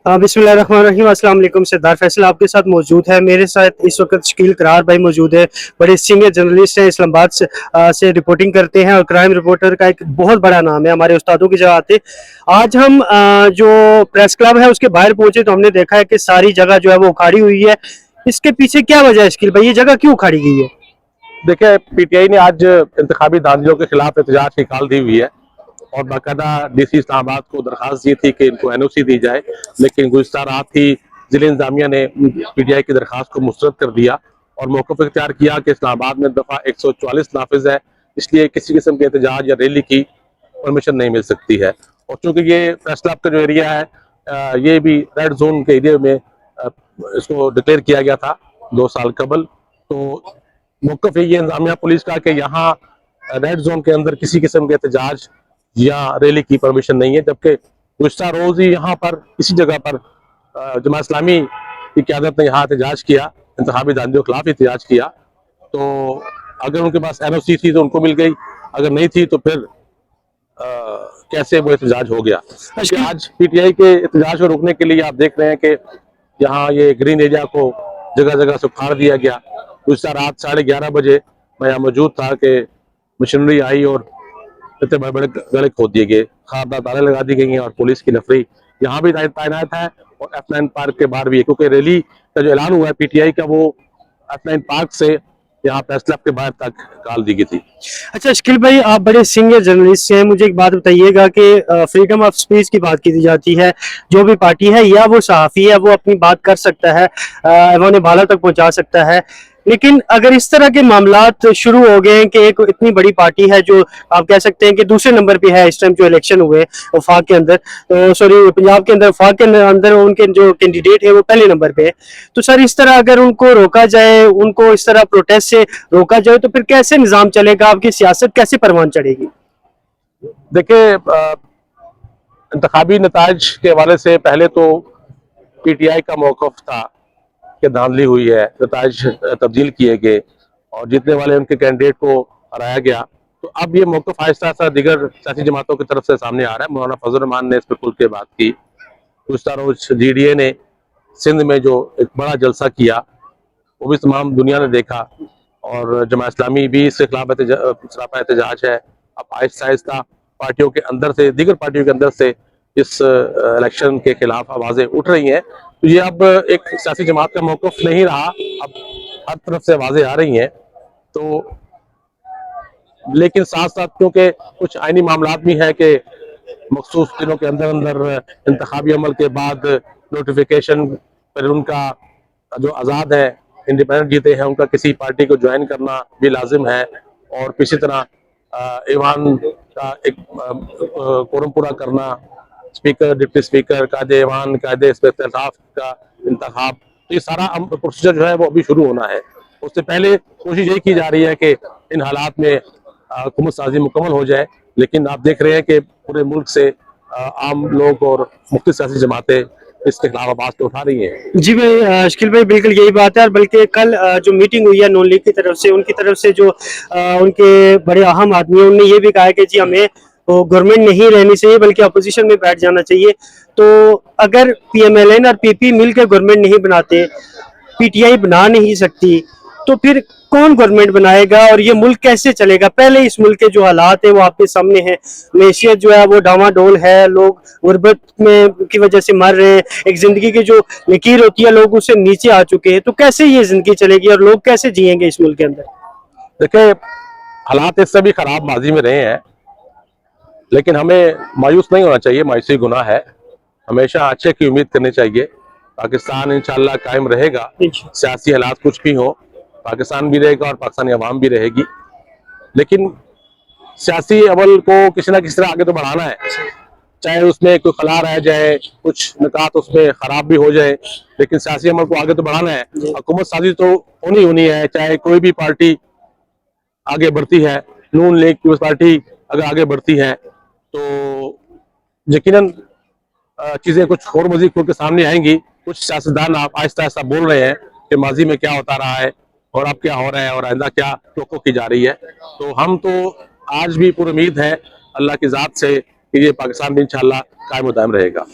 बिस्मिल्लाहिर्रहमानिर्रहीम। अस्सलाम वालेकुम। सरदार फैसल आपके साथ मौजूद है। मेरे साथ इस वक्त शकील करार भाई मौजूद है। बड़े सीनियर जर्नलिस्ट हैं, इस्लामाबाद से रिपोर्टिंग करते हैं और क्राइम रिपोर्टर का एक बहुत बड़ा नाम है, हमारे उस्तादों की जगह आते। आज हम जो प्रेस क्लब है उसके बाहर पहुंचे तो हमने देखा है कि सारी जगह जो है वो उखाड़ी हुई है। इसके पीछे क्या वजह है शकील भाई, ये जगह क्यों उखाड़ी गई है? देखिए, पीटीआई ने आज इंतखाबी धांधलियों के खिलाफ एहतजाज की कॉल दी हुई है और बाकायदा डीसी इस्लामाबाद को दरखास्त दी थी कि इनको एनओसी दी जाए, लेकिन गुज़िश्ता रात ही जिला इंतजामिया ने पीटीआई की दरखास्त को मुस्तरद कर दिया और मौक़िफ़ इख्तियार किया कि इस्लामाबाद में दफ़ा 144 नाफिज है, इसलिए किसी किस्म के एहतजाज या रैली की परमिशन नहीं मिल सकती है। और चूँकि ये प्रेस क्लब का जो एरिया है, ये भी रेड जोन के एरिया में इसको डिक्लेयर किया गया था 2 साल कबल। तो मौक़िफ़ ये इंतजामिया पुलिस का कि यहाँ रेड जोन के अंदर किसी किस्म के एहतजाज या रैली की परमिशन नहीं है, जबकि गुज़िश्ता रोज ही यहाँ पर इसी जगह पर जमात इस्लामी की क़यादत ने यहाँ एहतजाज किया, इंतखाबी धांधलियों के खिलाफ एहतजाज किया। तो अगर उनके पास एनओसी थी तो उनको मिल गई, अगर नहीं थी तो फिर कैसे वो एहतजाज हो गया। आज पीटीआई के एहतजाज को रोकने के लिए आप देख रहे हैं कि यहाँ ये ग्रीन एरिया को जगह जगह से उखाड़ दिया गया। गुज़िश्ता रात 11:30 बजे मैं यहाँ मौजूद था कि मशीनरी आई और इतने बड़े बड़े गले खोद दिए गए, खारदार ताले लगा दी गई हैं और पुलिस की नफरी यहाँ भी तैनात है और F9 पार्क के बाहर भी है, क्योंकि रैली का जो ऐलान हुआ है पीटीआई का वो F9 पार्क से यहाँ प्रेस क्लब के बाहर तक कॉल दी गई थी। अच्छा शकील भाई, आप बड़े सीनियर जर्नलिस्ट हैं, मुझे एक बात बताइएगा कि फ्रीडम ऑफ स्पीच की बात की जाती है। जो भी पार्टी है या वो सहाफ़ी है वो अपनी बात कर सकता है, ऐवान बाला तक पहुंचा सकता है, लेकिन अगर इस तरह के मामलात शुरू हो गए हैं कि एक इतनी बड़ी पार्टी है जो आप कह सकते हैं कि दूसरे नंबर पे है इस टाइम जो इलेक्शन हुए वफाक के अंदर, सॉरी पंजाब के अंदर, वफाक के अंदर उनके जो कैंडिडेट है वो पहले नंबर पे है, तो सर इस तरह अगर उनको रोका जाए, उनको इस तरह प्रोटेस्ट से रोका जाए तो फिर कैसे निजाम चलेगा, आपकी सियासत कैसे परवान चढ़ेगी? देखिए, इंतखाबी नताज के हवाले से पहले तो पीटीआई का मौक़िफ़ था कि धांधली हुई है, नताज तब्दील किए गए और जीतने वाले उनके कैंडिडेट को हराया गया। तो अब ये मौक़िफ़ आहिस्ता आहिस्ता दीगर सियासी जमातों की तरफ से सामने आ रहा है। मौलाना फजल रहमान ने इस पर खुल के बात की। गुज़िश्ता रोज जीडीए ने सिंध में जो एक बड़ा जलसा किया वो भी तमाम दुनिया ने देखा और जमात इस्लामी भी इसके खिलाफ सरापा एहतजाज है। अब आहिस्ता आहिस्ता पार्टियों के अंदर से, दीगर पार्टियों के अंदर से इस इलेक्शन के खिलाफ आवाज़ें उठ रही हैं। तो ये अब एक सियासी जमात का मौक़िफ़ नहीं रहा, अब हर तरफ से आवाज़ें आ रही हैं। तो लेकिन साथ साथ क्योंकि कुछ आईनी मामलात भी हैं कि मखसूस दिनों के अंदर अंदर इंतखाबी अमल के बाद नोटिफिकेशन पर उनका जो आज़ाद है, इंडिपेंडेंट जीते हैं, उनका किसी पार्टी को ज्वाइन करना भी लाजिम है और इसी तरह ईवान का एक कोरम पूरा करना, स्पीकर, डिप्टी स्पीकर, कायदे ईवान, कायदे इख्तिलाफ का इंतखाब, तो ये सारा प्रोसीजर जो है वो अभी शुरू होना है। उससे पहले कोशिश यही की जा रही है कि इन हालात में हुकूमत साजी मुकम्मल हो जाए, लेकिन आप देख रहे हैं कि पूरे मुल्क से आम लोग और मुख्तलिफ सियासी जमातें इसके खिलाफ आवाज़ तो उठा रही हैं। जी भाई, शकील भाई बिल्कुल यही बात है। और बल्कि कल जो मीटिंग हुई है नून लीग की तरफ से, उनकी तरफ से जो उनके बड़े अहम आदमी हैं उन्होंने ये भी कहा है कि जी हमें गवर्नमेंट नहीं रहनी चाहिए बल्कि अपोजिशन में बैठ जाना चाहिए। तो अगर पीएमएलएन और पीपी मिलकर गवर्नमेंट नहीं बनाते, पीटीआई बना नहीं सकती, तो फिर कौन गवर्नमेंट बनाएगा और ये मुल्क कैसे चलेगा? पहले इस मुल्क के जो हालात है वो आपके सामने है, मैशियत जो है वो डामाडोल है, लोग गुर्बत में की वजह से मर रहे हैं, एक जिंदगी की जो लकीर होती है लोग उससे नीचे आ चुके हैं, तो कैसे ये जिंदगी चलेगी और लोग कैसे जिएंगे इस मुल्क के अंदर? देखिए, हालात इससे भी खराब माजी में रहे हैं, लेकिन हमें मायूस नहीं होना चाहिए, मायूसी गुनाह है। हमेशा अच्छे की उम्मीद करनी चाहिए। पाकिस्तान इंशाल्लाह कायम रहेगा, सियासी हालात कुछ भी हो, पाकिस्तान भी रहेगा और पाकिस्तानी अवाम भी रहेगी। लेकिन सियासी अमल को किसी ना किसी तरह आगे तो बढ़ाना है, चाहे उसमें कोई खला रह जाए, कुछ निकात उसमें खराब भी हो जाए, लेकिन सियासी अमल को आगे तो बढ़ाना है। हुकूमत साजी तो होनी है, चाहे कोई भी पार्टी आगे बढ़ती है। नून लीग पीपल्स पार्टी अगर आगे बढ़ती है तो यकीनन चीज़ें कुछ और मजीद खुल के सामने आएंगी। कुछ सियासतदान आप आहिस्ता आहिस्ता बोल रहे हैं कि माजी में क्या होता रहा है और अब क्या हो रहा है और आइंदा क्या तवक्को की जा रही है। तो हम तो आज भी पूरी उम्मीद है अल्लाह की ज़ात से कि ये पाकिस्तान भी इंशाअल्लाह कायम व दायम रहेगा।